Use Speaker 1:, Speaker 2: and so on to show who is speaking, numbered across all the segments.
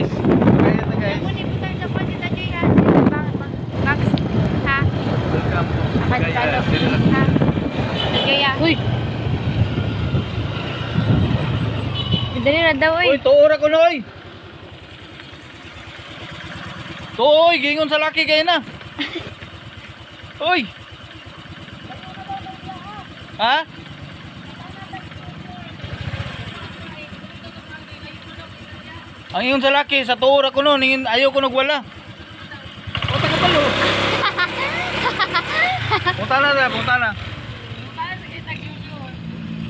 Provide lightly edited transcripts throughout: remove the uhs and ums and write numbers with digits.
Speaker 1: guys. Bayad na guys.
Speaker 2: Muni po tayo sa pagkita Joy ha. Box ha.
Speaker 1: Welcome to
Speaker 2: Akad
Speaker 1: Gaya.
Speaker 2: tayo ha. Gaya. Uy. Dali na daw
Speaker 1: Uy,
Speaker 2: uy.
Speaker 1: tuura ko noy. Toy, gingon sa laki kayo na. Uy. Ha? Ang ingon sa laki, sa tuura ko noon, ayaw ko nagwala. O, taga palo. Punta na, punta na.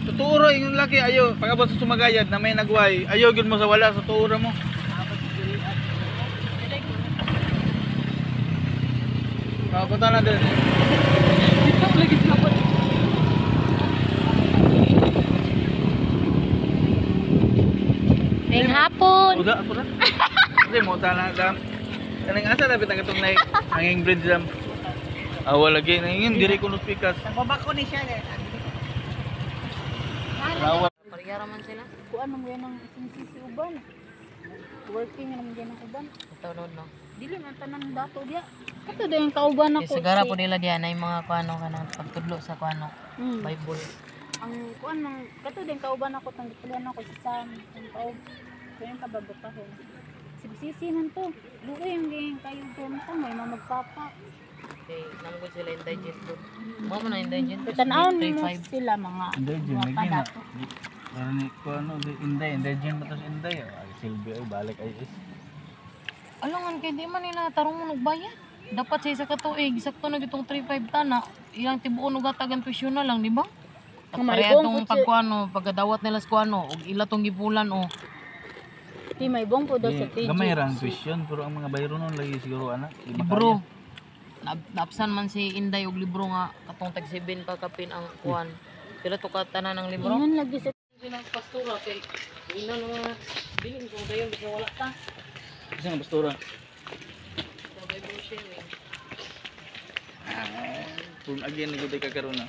Speaker 1: Sa tuura, ingon laki, ayaw. Pagkabot sa sumagayad na may nagway, ayaw yun mo sa wala, sa tuura mo. Punta na din.
Speaker 2: Dito lagi sa kapot. Ngayong hapon.
Speaker 1: Uda ako na. Kasi mo tala dam. Kanang asa dapat ang itong hanging bridge dam. Awa lagi nangin diri ko nuspikas.
Speaker 2: Nagbabako ni siya eh.
Speaker 1: Awa.
Speaker 2: Parigara man sila. Kuan nang ganang sisi uban. Working nang ganang uban.
Speaker 3: Ito no.
Speaker 2: Dili man tanan dato dia. Kato din kauban ako.
Speaker 3: Sigara po nila diyan ay mga kuano kanang pagtudlo sa kuano
Speaker 2: Mm.
Speaker 3: Bible.
Speaker 2: Ang kuan nang kato din kauban ako tang gitulan ako sa Sam. Ang kaog. Kaya kababutahon. Sibsisi man to. Luoy ang gayeng kayo doon sa may magpapa.
Speaker 3: Okay, nanggo sila indigent doon. Mo man indigent.
Speaker 2: Tanaw ni mo sila mga
Speaker 1: Indigent
Speaker 2: mga
Speaker 1: lagi na.
Speaker 2: padato.
Speaker 1: Meron ni ko ano inday matos inday. Ay silbi ay balik ay is.
Speaker 3: Alangan kay di man nila tarong mo nagbayad. Dapat sa isa ka tuig, sakto na gitong 3.5 tana. Ilang tibuon og atagan tuition na lang, di ba? At
Speaker 2: May
Speaker 3: pareha
Speaker 2: bong
Speaker 3: tong pagkuano, pagkadawat nila sa kuano, og ila tong gipulan o.
Speaker 2: Di may bong po daw sa TG.
Speaker 1: Gamay ra ang tuition pero ang mga bayro nun lagi siguro ana. di
Speaker 3: Libro.
Speaker 1: makaya.
Speaker 3: Napsan man si Inday og libro nga katong tag 7 pa kapin ang kuan. Sila to ka tanan ng libro.
Speaker 2: Ingon lagi sa
Speaker 3: Sinang pastora kay ina nga bilin kung dayon bisa wala ta.
Speaker 1: Isa nga pastora.
Speaker 3: Sa Bible sharing.
Speaker 1: Kung again nagud ka karon na.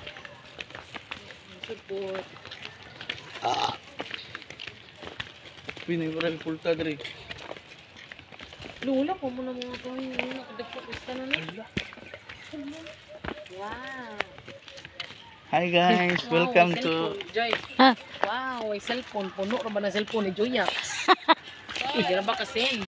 Speaker 3: Support.
Speaker 1: Pinay moral pulta diri.
Speaker 3: Lula ko muna mga toy. Lula ko dagko gusto na na. Wow.
Speaker 1: Hi guys, welcome
Speaker 3: may
Speaker 1: to
Speaker 3: cellphone, Joy.
Speaker 2: Ha?
Speaker 3: Wow, may cellphone. Puno ra ba na cellphone ni Joy? Hindi na ba kasi?